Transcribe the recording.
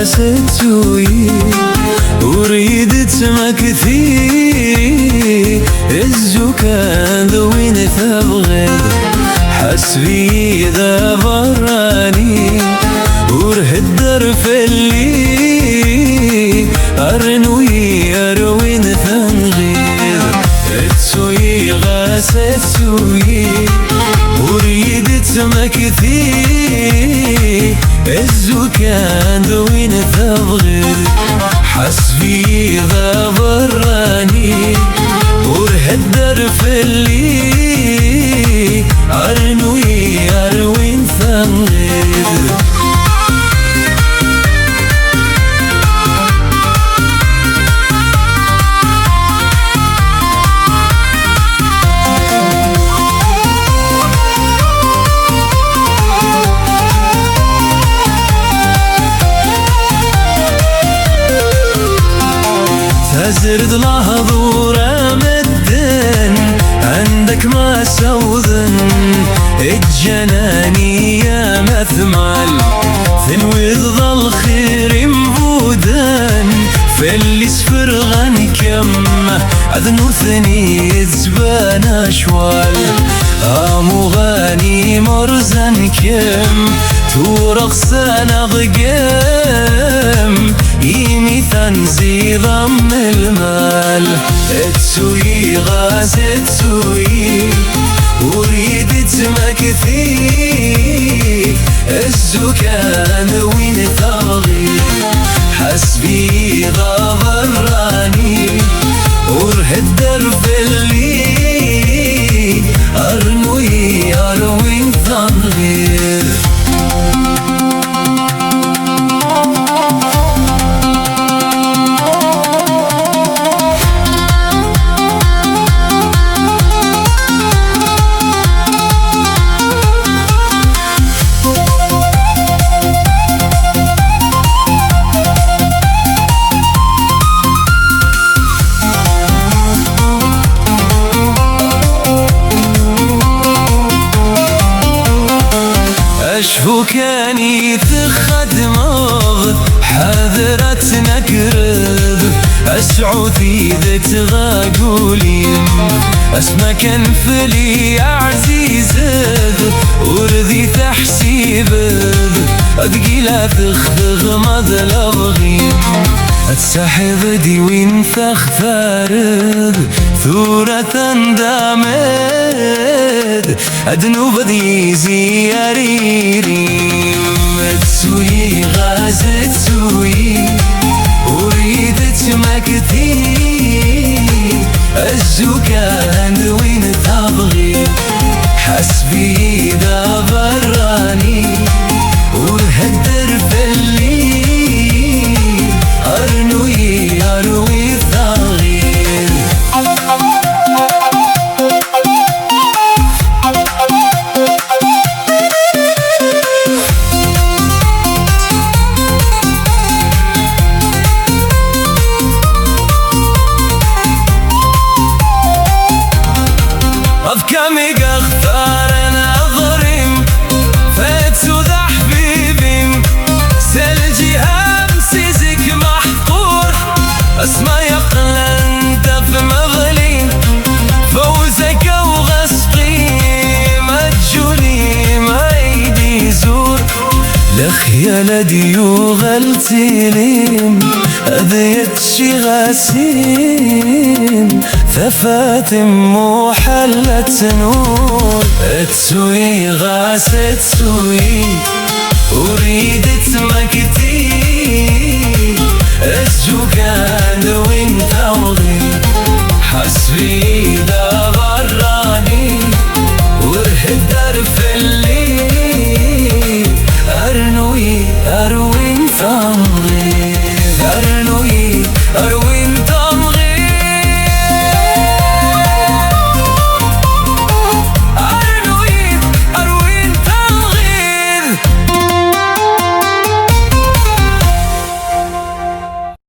ستوي وريد تمكثي الزكان ذوين تبغض حسبي ذا براني ورهدر في اللي أرنوي أروين ثنغير تسوي غاست سوي وريد تمكثي الزكان ذوين تبغض حسبي ذا براني ورهدر في اللي أرنوي أروين ثنغير زرد لحظورة مدن عندك ما سوذن الجناني يا مثمل ثنوي ظل خير مبودن في اللي سفر غنكم أذنو ثني زبان أشوال آمو غاني مرزن كم تورق سنة ضقم يمي تنزي ضم المال تسوي غاز تسوي وريد تمكثي الزكان وين تغغي حسبي ضراني ورهدر في اللي أرنوي أروين ثنغير أشفو كاني تخدمغ حذرت نقرب أسعودي ذات غاقولين أسمى كان فلي عزيزد وردي تحسيب أدقيلا تخذغ مذلبغين أتسحب دي وين تختارد ثورة دامد أدنو بدي زياريري تسوي غاز تسوي وريد تمكثي الزكان وين تبغي حسبي ذا براني ورهدر في اللي أرنوي أروي ثغير أذكامي قختار نظريم فاتسو ذا حبيبيم سلجي همسيزك محقور اسمع يقل انت في مغلين فوزك وغسقي مجولي ما ايدي زور لخيال ديو غلتيلين أذيت شي غاسين ثفاتم محلة نور تسوي غاس تسوي وريد تمكتي الزكان وين تغضي حسبي ذا براني ورهدر في اللي أرنوي